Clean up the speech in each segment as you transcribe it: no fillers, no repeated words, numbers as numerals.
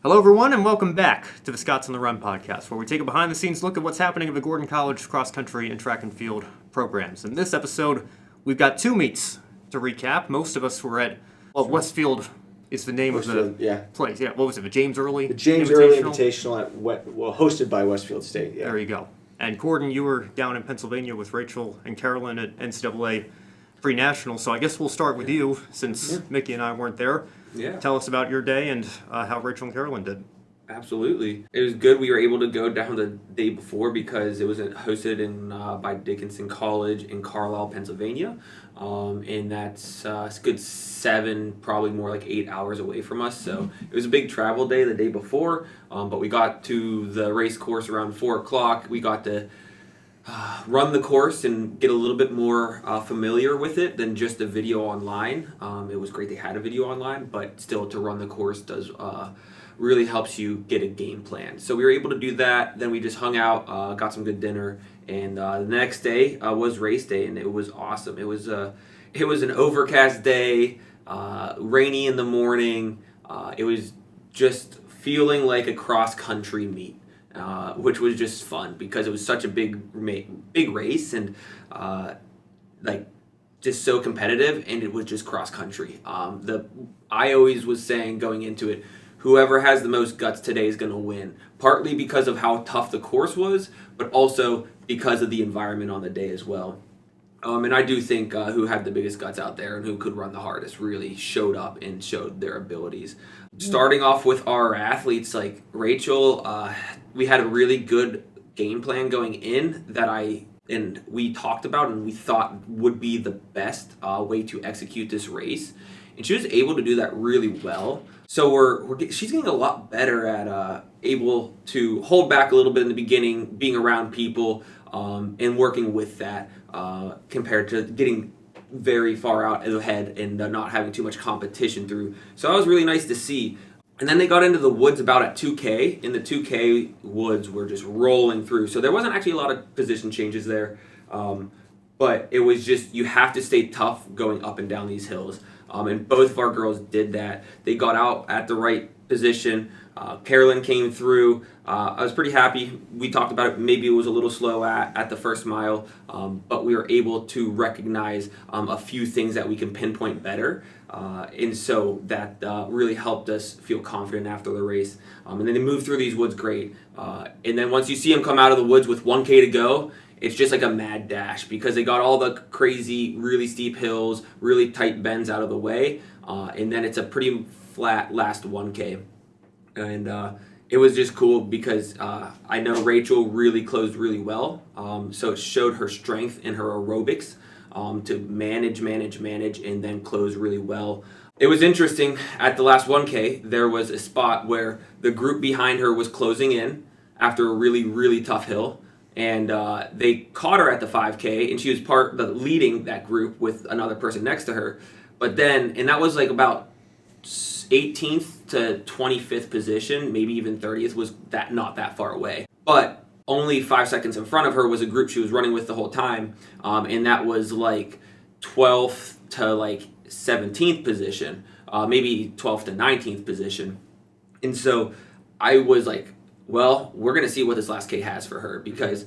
Hello, everyone, and welcome back to the Scots on the Run podcast, where we take a behind-the-scenes look at what's happening at the Gordon College cross-country and track and field programs. In this episode, we've got two meets to recap. Most of us were at, Westfield is the name of the place. Yeah, what was it, the James Earley Invitational? The James Earley Invitational, hosted by Westfield State. Yeah. There you go. And Cordon, you were down in Pennsylvania with Rachel and Carolyn at NCAA Pre-Nationals, so I guess we'll start with you, since Mickey and I weren't there. Yeah. Tell us about your day and how Rachel and Carolyn did. Absolutely. It was good we were able to go down the day before because it was hosted in by Dickinson College in Carlisle, Pennsylvania. And that's a good 7, probably more like 8 hours away from us. So it was a big travel day the day before. But we got to the race course around 4 o'clock. We got to run the course and get a little bit more familiar with it than just a video online. It was great they had a video online, but still to run the course does really helps you get a game plan. So we were able to do that. Then we just hung out, got some good dinner, and the next day was race day, and it was awesome. It was an overcast day, rainy in the morning. It was just feeling like a cross country meet. Which was just fun because it was such a big race and just so competitive, and it was just cross country. I always was saying going into it, whoever has the most guts today is going to win. Partly because of how tough the course was, but also because of the environment on the day as well. And I do think who had the biggest guts out there and who could run the hardest really showed up and showed their abilities. Starting off with our athletes, like Rachel, we had a really good game plan going in that we talked about and we thought would be the best way to execute this race. And she was able to do that really well. So she's getting a lot better at able to hold back a little bit in the beginning, being around people, and working with that compared to getting very far out ahead and not having too much competition through. So that was really nice to see. And then they got into the woods about at 2K, and the 2K woods were just rolling through. So there wasn't actually a lot of position changes there, but it was just you have to stay tough going up and down these hills. And both of our girls did that. They got out at the right position. Carolyn came through. I was pretty happy. We talked about it. Maybe it was a little slow at the first mile, but we were able to recognize a few things that we can pinpoint better. And so that really helped us feel confident after the race. And then they moved through these woods great. And then once you see them come out of the woods with 1K to go, it's just like a mad dash because they got all the crazy, really steep hills, really tight bends out of the way. And then it's a pretty flat last 1K. And it was just cool because I know Rachel really closed really well. So it showed her strength in her aerobics to manage, and then close really well. It was interesting. At the last 1K, there was a spot where the group behind her was closing in after a really, really tough hill. And they caught her at the 5K, and she was leading that group with another person next to her. But then, and that was like about 18th to 25th position, maybe even 30th, was not that far away. But only 5 seconds in front of her was a group she was running with the whole time, and that was like 12th to like 17th position, maybe 12th to 19th position. And so I was like, well, we're going to see what this last K has for her, because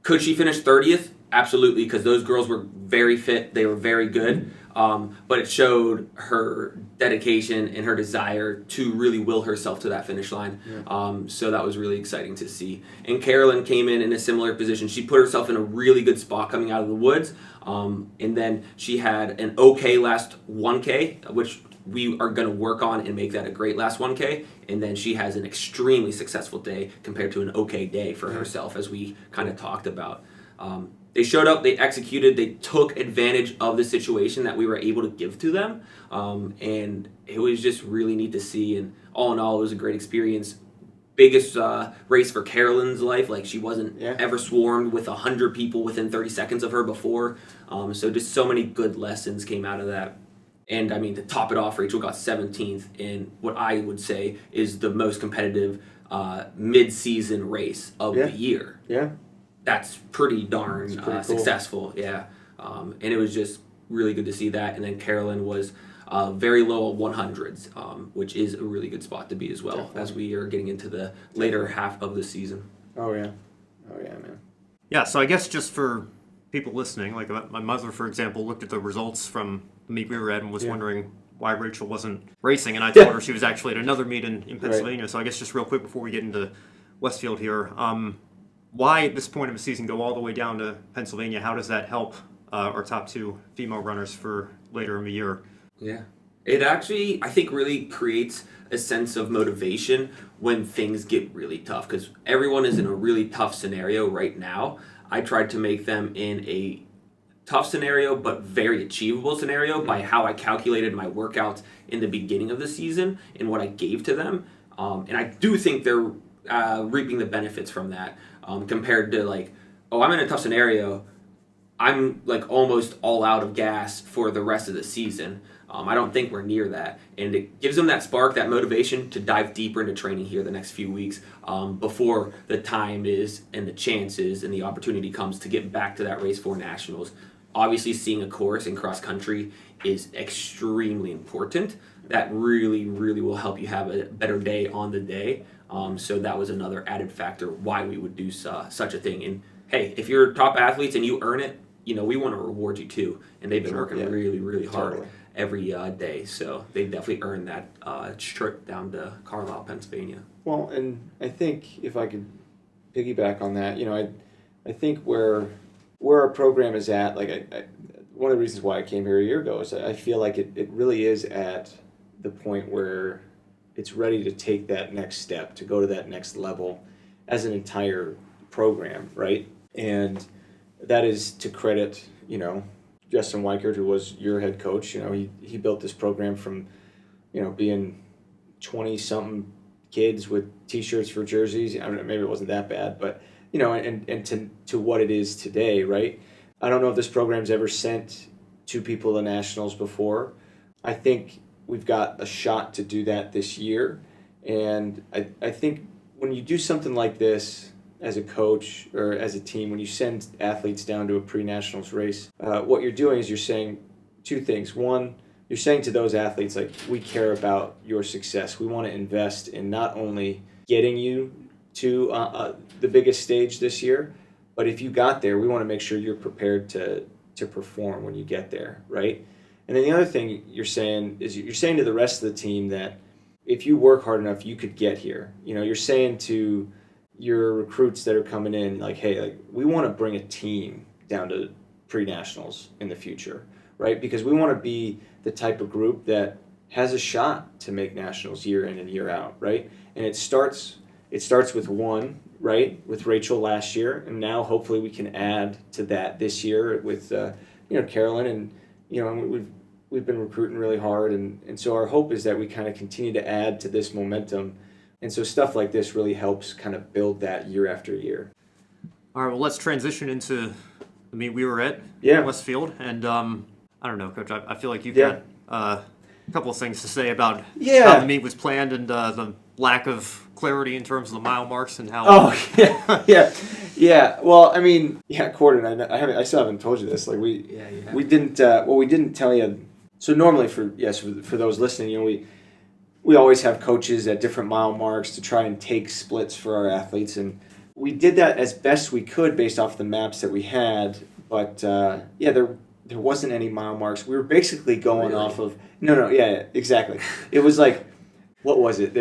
could she finish 30th? Absolutely, because those girls were very fit. They were very good. But it showed her dedication and her desire to really will herself to that finish line. Yeah. So that was really exciting to see. And Carolyn came in a similar position. She put herself in a really good spot coming out of the woods. And then she had an okay last 1K, which we are going to work on and make that a great last 1K. And then she has an extremely successful day compared to an okay day for herself, as we kind of talked about. They showed up, they executed, they took advantage of the situation that we were able to give to them. And it was just really neat to see. And all in all, it was a great experience. Biggest race for Carolyn's life. Like, she wasn't ever swarmed with 100 people within 30 seconds of her before. So just so many good lessons came out of that. And I mean, to top it off, Rachel got 17th in what I would say is the most competitive mid-season race of the year. Yeah. That's pretty darn cool. successful. Yeah. And it was just really good to see that. And then Carolyn was very low 100s, which is a really good spot to be as well. Definitely. As we are getting into the later half of the season. Oh yeah, man. Yeah, so I guess just for people listening, like my mother, for example, looked at the results from the meet we were at and was wondering why Rachel wasn't racing, and I told her she was actually at another meet in Pennsylvania. Right. So I guess just real quick before we get into Westfield here, why at this point of the season go all the way down to Pennsylvania? How does that help our top two female runners for later in the year? Yeah. It actually, I think, really creates a sense of motivation when things get really tough, because everyone is in a really tough scenario right now. I tried to make them in a tough scenario but very achievable scenario by how I calculated my workouts in the beginning of the season and what I gave to them. And I do think they're reaping the benefits from that, compared to like, oh, I'm in a tough scenario, I'm like almost all out of gas for the rest of the season. I don't think we're near that. And it gives them that spark, that motivation to dive deeper into training here the next few weeks, before the time is and the chances and the opportunity comes to get back to that race for nationals. Obviously, seeing a course in cross country is extremely important. That really, really will help you have a better day on the day. So that was another added factor why we would do such a thing. And hey, if you're top athletes and you earn it, we want to reward you too. And they've been working really, really hard every day. So they definitely earned that trip down to Carlisle, Pennsylvania. Well, and I think if I could piggyback on that, I think where our program is at, like one of the reasons why I came here a year ago is I feel like it really is at the point where it's ready to take that next step, to go to that next level as an entire program, right? And that is to credit, Justin Weichert, who was your head coach. He built this program from, being 20-something kids with T-shirts for jerseys. I don't know, maybe it wasn't that bad, but and to what it is today, right? I don't know if this program's ever sent two people to nationals before. I think we've got a shot to do that this year, and I think when you do something like this as a coach or as a team, when you send athletes down to a pre-nationals race, what you're doing is you're saying two things. One, you're saying to those athletes, like, we care about your success. We want to invest in not only getting you to the biggest stage this year, but if you got there, we want to make sure you're prepared to perform when you get there, right? And then the other thing you're saying is you're saying to the rest of the team that if you work hard enough, you could get here. You're saying to your recruits that are coming in, like, hey, like, we want to bring a team down to pre-nationals in the future, right? Because we want to be the type of group that has a shot to make nationals year in and year out, right? And it starts with one, right, with Rachel last year, and now hopefully we can add to that this year with Carolyn, and we've been recruiting really hard, and so our hope is that we kind of continue to add to this momentum. And so stuff like this really helps kind of build that year after year. All right, well, let's transition into the meet we were at Westfield. And I don't know, Coach, I feel like you've got a couple of things to say about how the meet was planned and the lack of clarity in terms of the mile marks and how... Oh, yeah. Well, I mean, Cordon, I still haven't told you this. Like, we didn't tell you. So normally for those listening, we always have coaches at different mile marks to try and take splits for our athletes, and we did that as best we could based off the maps that we had. But there wasn't any mile marks. We were basically going off of exactly. It was like, what was it?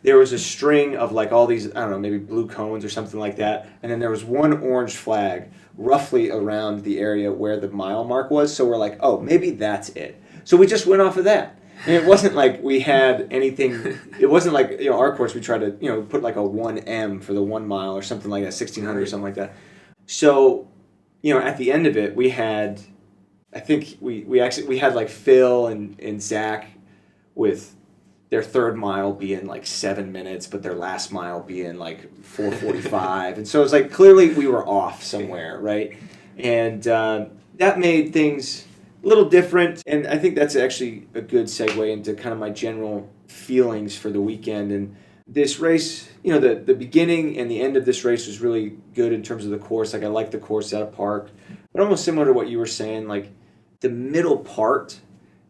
There was a string of like all these, I don't know, maybe blue cones or something like that, and then there was one orange flag roughly around the area where the mile mark was. So we're like, oh, maybe that's it. So we just went off of that. And it wasn't like we had anything. It wasn't like our course. We tried to put like a 1M for the 1 mile or something like that, 1600 or something like that. So at the end of it, we had, I think we had like Phil and Zach with their third mile being like 7 minutes, but their last mile being like 4:45, and so it was like clearly we were off somewhere, right? And that made things a little different, and I think that's actually a good segue into kind of my general feelings for the weekend. And this race, the beginning and the end of this race was really good in terms of the course. Like, I like the course at a park, but almost similar to what you were saying, like the middle part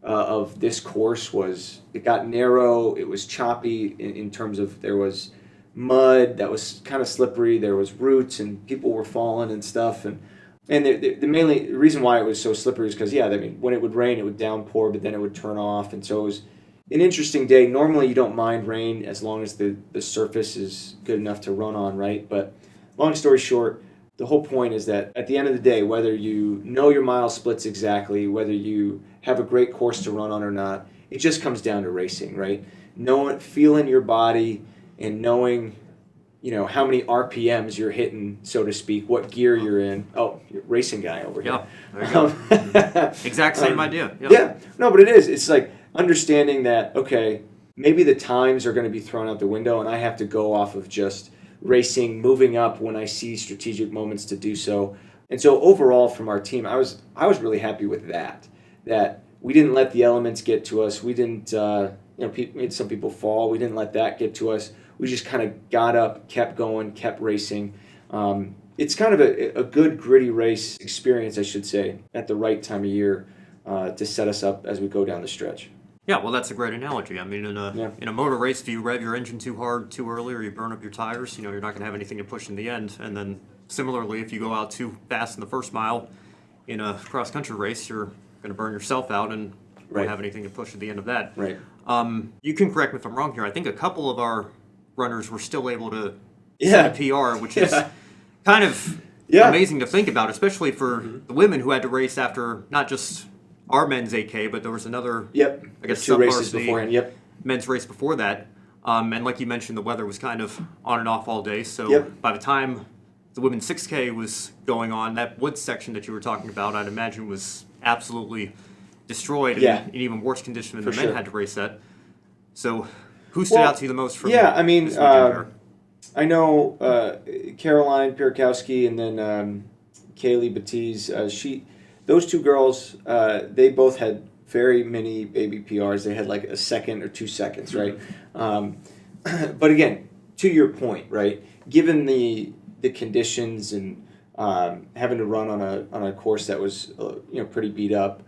of this course was it got narrow, it was choppy in terms of there was mud that was kind of slippery, there was roots and people were falling and stuff, and the reason why it was so slippery is because when it would rain it would downpour, but then it would turn off, and so it was an interesting day. Normally you don't mind rain as long as the surface is good enough to run on, right? But long story short, the whole point is that at the end of the day, whether you know your mile splits exactly, whether you have a great course to run on or not, it just comes down to racing, right? Feeling your body and knowing, how many RPMs you're hitting, so to speak, what gear you're in. Oh, you're racing guy over here. Yeah, there you go. Exact same idea. Yep. Yeah, no, but it is. It's like understanding that, okay, maybe the times are going to be thrown out the window and I have to go off of just racing, moving up when I see strategic moments to do so. And so overall from our team, I was really happy with that we didn't let the elements get to us. We didn't, made some people fall. We didn't let that get to us. We just kind of got up, kept going, kept racing. It's kind of a good gritty race experience, I should say, at the right time of year to set us up as we go down the stretch. Yeah, well, that's a great analogy. I mean, in a motor race, if you rev your engine too hard, too early, or you burn up your tires, you're not going to have anything to push in the end. And then similarly, if you go out too fast in the first mile in a cross-country race, you're going to burn yourself out and won't have anything to push at the end of that. Right. You can correct me if I'm wrong here. I think a couple of our runners were still able to set a PR, which is kind of amazing to think about, especially for the women who had to race after not just our men's 8K, but there was another, I guess, 2 races beforehand. Men's race before that. And like you mentioned, the weather was kind of on and off all day. So by the time the women's 6K was going on, that woods section that you were talking about, I'd imagine was absolutely destroyed and in even worse condition than the men had to race at. So who stood out to you the most from I mean, this weekend here? I know Caroline Pierkowski and then Kaylee Batiz, those two girls, they both had very many baby PRs. They had like a second or 2 seconds, right? But again, to your point, right? Given the conditions and having to run on a course that was pretty beat up,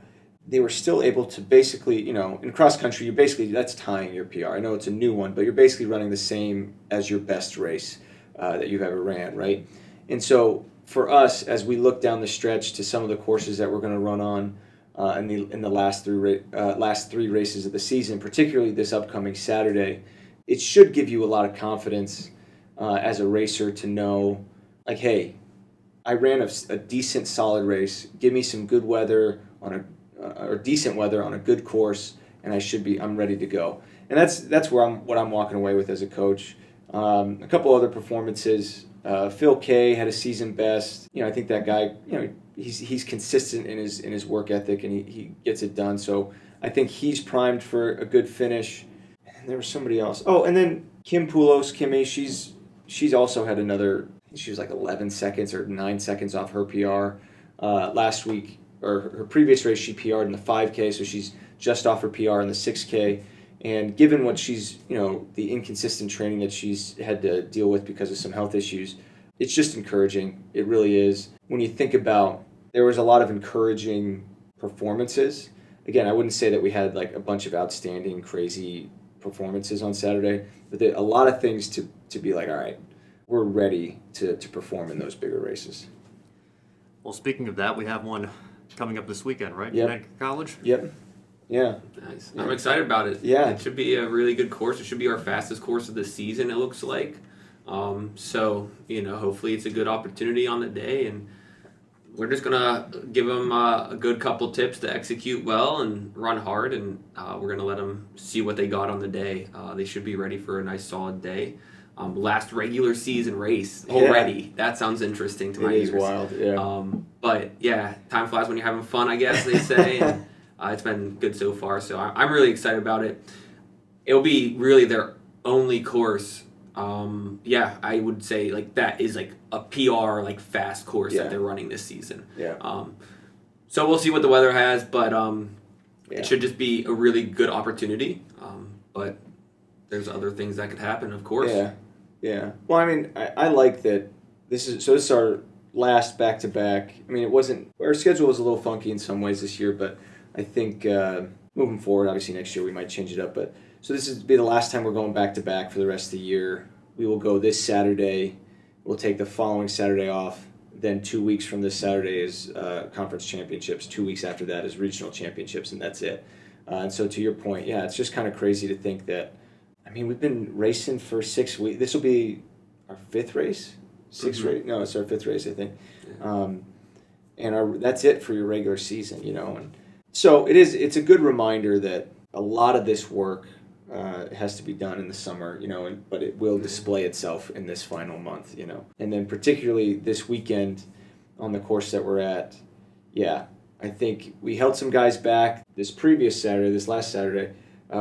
they were still able to basically, in cross country, that's tying your PR. I know it's a new one, but you're basically running the same as your best race that you've ever ran, right? And so for us, as we look down the stretch to some of the courses that we're going to run on in the last three races of the season, particularly this upcoming Saturday, it should give you a lot of confidence as a racer to know, like, hey, I ran a decent, solid race. Give me some good weather or decent weather on a good course, and I'm ready to go. And that's what I'm walking away with as a coach. A couple other performances. Phil Kay had a season best. I think that guy, he's consistent in his work ethic and he gets it done. So I think he's primed for a good finish. And there was somebody else. Oh, and then Kimmy, she's also had she was like 11 seconds or 9 seconds off her PR last week, or her previous race she PR'd in the 5K, so she's just off her PR in the 6K. And given what she's, the inconsistent training that she's had to deal with because of some health issues, it's just encouraging. It really is. When you think about, there was a lot of encouraging performances. Again, I wouldn't say that we had like a bunch of outstanding, crazy performances on Saturday, but a lot of things to be like, all right, we're ready to perform in those bigger races. Well, speaking of that, we have one coming up this weekend, right? Yep. Connecticut College? Yep. Yeah. Nice. I'm excited about it. Yeah. It should be a really good course. It should be our fastest course of the season, it looks like. So, hopefully it's a good opportunity on the day, and we're just going to give them a good couple tips to execute well and run hard, and we're going to let them see what they got on the day. They should be ready for a nice solid day. Last regular season race already. Yeah. That sounds interesting to my ears. It is wild, yeah. But yeah, time flies when you're having fun, I guess they say. And it's been good so far, so I'm really excited about it. It'll be really their only course. I would say like that is like a PR like fast course that they're running this season. Yeah. So we'll see what the weather has, but it should just be a really good opportunity. But there's other things that could happen, of course. Yeah. Yeah. Well, I mean, I like that this is our last back-to-back. I mean, our schedule was a little funky in some ways this year, but I think moving forward, obviously next year we might change it up. But so this is be the last time we're going back to back for the rest of the year. We will go this Saturday. We'll take the following Saturday off. Then 2 weeks from this Saturday is conference championships. 2 weeks after that is regional championships, and that's it. And so to your point, yeah, it's just kind of crazy to think that, I mean, we've been racing for 6 weeks. This will be our fifth race? Sixth race? No, it's our fifth race, I think. And that's it for your regular season, you know. And so it's a good reminder that a lot of this work has to be done in the summer, you know, but it will display itself in this final month, you know. And then particularly this weekend on the course that we're at, yeah, I think we held some guys back this last Saturday,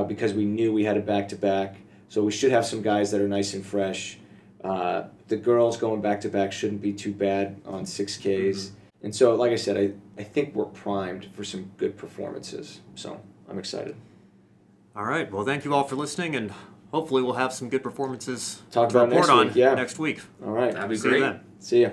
because we knew we had a back-to-back. So we should have some guys that are nice and fresh. The girls going back-to-back shouldn't be too bad on 6Ks. And so, like I said, I think we're primed for some good performances. So I'm excited. All right. Well, thank you all for listening, and hopefully we'll have some good performances Talk to about report next week, on yeah. next week. All right. That'd be See you great. then. See ya.